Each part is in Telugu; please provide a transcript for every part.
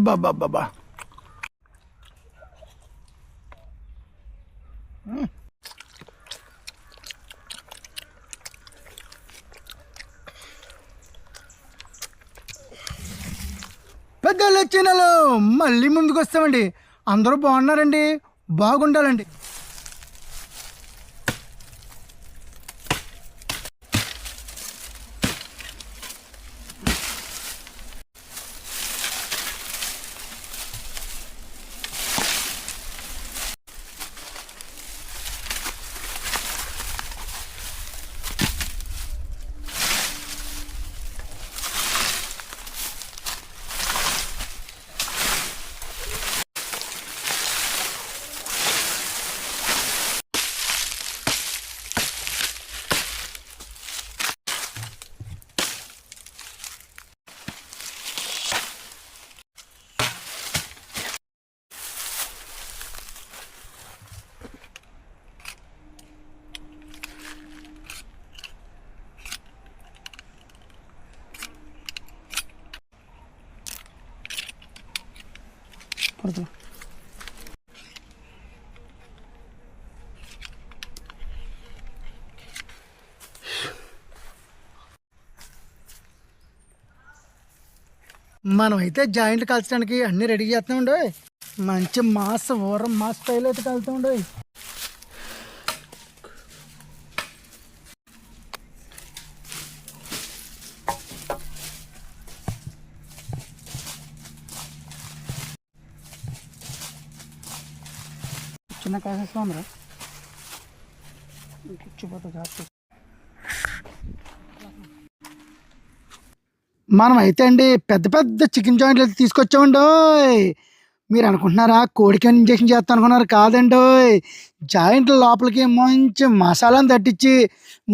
బాబా పెద్దలు వచ్చినాలు మళ్ళీ ముందుకు వస్తామండి. అందరూ బాగున్నారండి, బాగుండాలండి. మనమైతే జాయింట్లు కాల్చడానికి అన్నీ రెడీ చేస్తామండి. మంచి మాస్ ఊరం మాస్ స్టైల్ అయితే కలుతామండి. చిన్న కాసేస్తాంరా ఇచ్చిపోతుంది. మనం అయితే అండి పెద్ద పెద్ద చికెన్ జాయింట్లు అయితే తీసుకొచ్చామండి. మీరు అనుకుంటున్నారా కోడికి ఇంజక్షన్ చేస్తా అనుకున్నారు? కాదండి. జాయింట్ల లోపలికి మంచి మసాలాను తట్టించి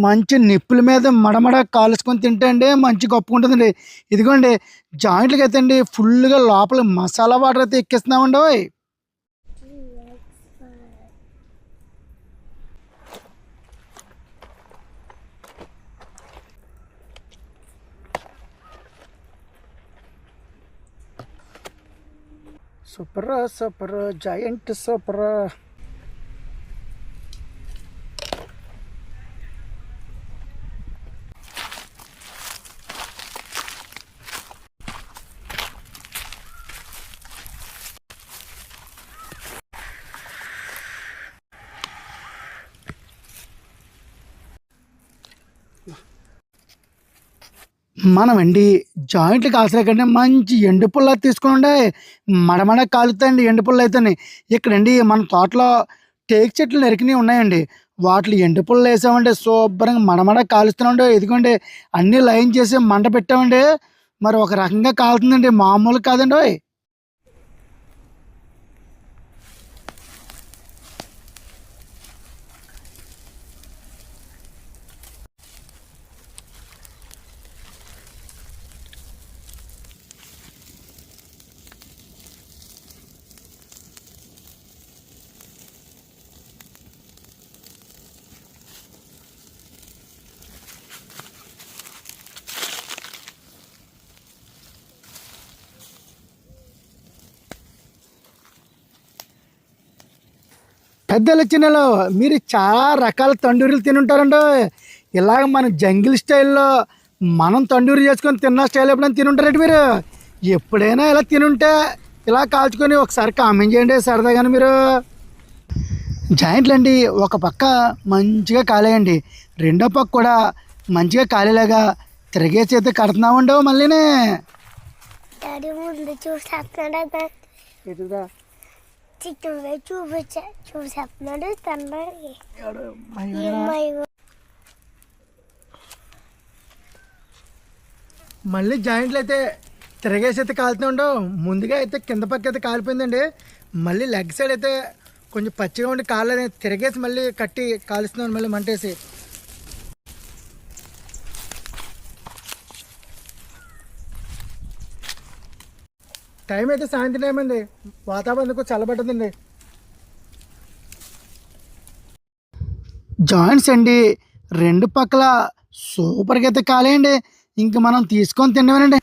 మంచి నిప్పుల మీద మడమడ కాల్చుకొని తింటే అండి మంచి గొప్పగా ఉంటుందండి. ఇదిగోండి జాయింట్లకి అయితే అండి ఫుల్గా లోపల మసాలా వాటర్ అయితే ఎక్కిస్తున్నామండి. Super super joint super. మనమండి జాయింట్లు కాల్చలే కంటే మంచి ఎండు పుల్ల తీసుకుని మడమడ కాలుతాయండి. ఎండు పుల్ల అయితేనే ఇక్కడండి మన తోటలో టేక్ చెట్లు నరికినవి ఉన్నాయండి. వాటిలో ఎండు పుల్ల వేసామండి, శుభ్రంగా మడమడ కాలుస్తున్నాండి. ఇదిగోండి అన్నీ లైన్ చేసి మంట పెట్టామండి. మరి ఒక రకంగా కాలుతుందండి, మామూలు కాదండి. పెద్దలు చిన్నలో మీరు చాలా రకాల తండూరీలు తినుంటారండి. ఇలాగ మన జంగిల్ స్టైల్లో మనం తండూరి చేసుకొని తిన్న స్టైల్ ఎప్పుడైనా తినుంటారండి మీరు? ఎప్పుడైనా ఇలా తినుంటే ఇలా కాల్చుకొని ఒకసారి కామెంట్ చేయండి సరదాగానే. మీరు జాయింట్లు అండి ఒక పక్క మంచిగా కాలేయండి, రెండో పక్క కూడా మంచిగా కాలేలాగా తిరిగేసి అయితే కడుతున్నామండి. మళ్ళీనే చూసేస్తున్నాడు తండ్రి. మళ్ళీ జాయింట్లు అయితే తిరగేసి అయితే కాలుతున్నాండు. ముందుగా అయితే కింద పక్క అయితే కాలిపోయిందండి. మళ్ళీ లెగ్ సైడ్ అయితే కొంచెం పచ్చిగా ఉండి కాలేదు, తిరగేసి మళ్ళీ కట్టి కాలుస్తున్నాను మళ్ళీ మంటేసి. టైం అయితే సాయంత్రం టైం అండి, వాతావరణం చల్లబడ్డదండి. జాయింట్స్ అండి రెండు పక్కల సూపర్గా అయితే కాలేయండి. ఇంక మనం తీసుకొని తినమేనండి.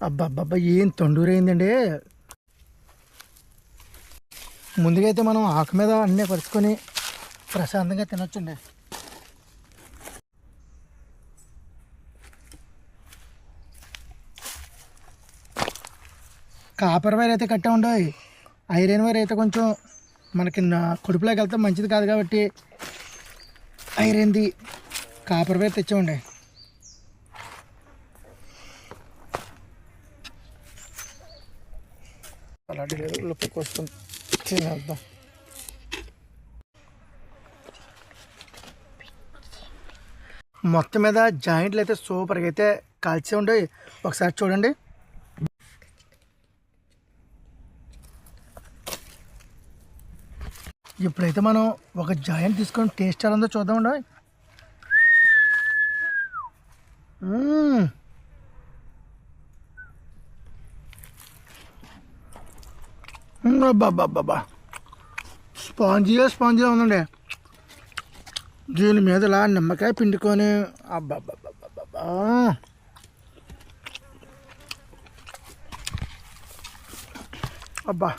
అబ్బబ్బబ్బా ఏం తండూరి అయిందండి. ముందుగా అయితే మనం ఆకు మీద అన్నీ పరుచుకొని ప్రశాంతంగా తినొచ్చండి. కాపర్ వైర్ అయితే కట్టే ఉండవు. ఐరన్ వైర్ అయితే కొంచెం మనకి కడుపులోకి వెళ్తే మంచిది కాదు కాబట్టి ఐరన్ది కాపర్ వైర్ తెచ్చామండి. అలాంటి ఉప్పు కోసం తినేద్దాం. మొత్తం మీద జాయింట్లు అయితే సూపర్గా అయితే కాల్చే ఉండవు. ఒకసారి చూడండి. ఇప్పుడైతే మనం ఒక జాయింట్ తీసుకొని టేస్ట్ ఎలా ఉందో చూద్దామండి. బాబా స్పాంజీగా ఉందండి. దీని మీద ఇలా నిమ్మకాయ పిండుకొని అబ్బాబ్బాబ్బా అబ్బా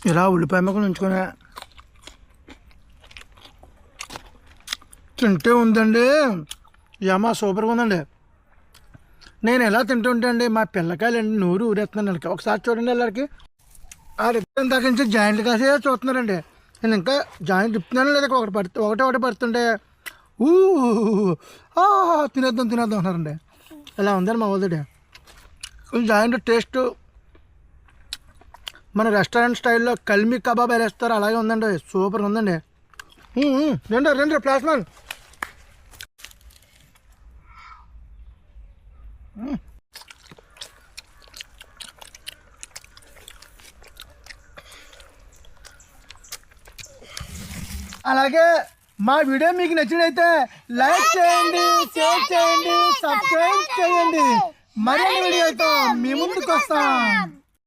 ఇలా ఉల్లిపాయ ముక్కలు ఉంచుకొని తింటే ఉందండి. యమా సూపర్గా ఉందండి. నేను ఎలా తింటుంటే అండి మా పిల్లకాయలండి నోరు ఊరేస్తున్నాను. వాళ్ళకి ఒకసారి చూడండి. వాళ్ళకి దాకా నుంచి జాయింట్లు కాసే చూస్తున్నారండి. నేను ఇంకా జాయింట్ తిప్పుతున్నాను లేదా ఒకటే పడుతుంటే తినేద్దాం అంటున్నారండి. ఇలా ఉందండి మా వాళ్ళది. జాయింట్ టేస్ట్ మన రెస్టారెంట్ స్టైల్లో కల్మీ కబాబ్ ఎలా వేస్తారు అలాగే ఉందండి. సూపర్ ఉందండి. రెండు ప్లాస్మాన్ అలాగే మా వీడియో మీకు నచ్చినైతే లైక్ చేయండి, షేర్ చేయండి, సబ్స్క్రైబ్ చేయండి. మరిన్ని వీడియోతో మీ ముందుకు వస్తాం.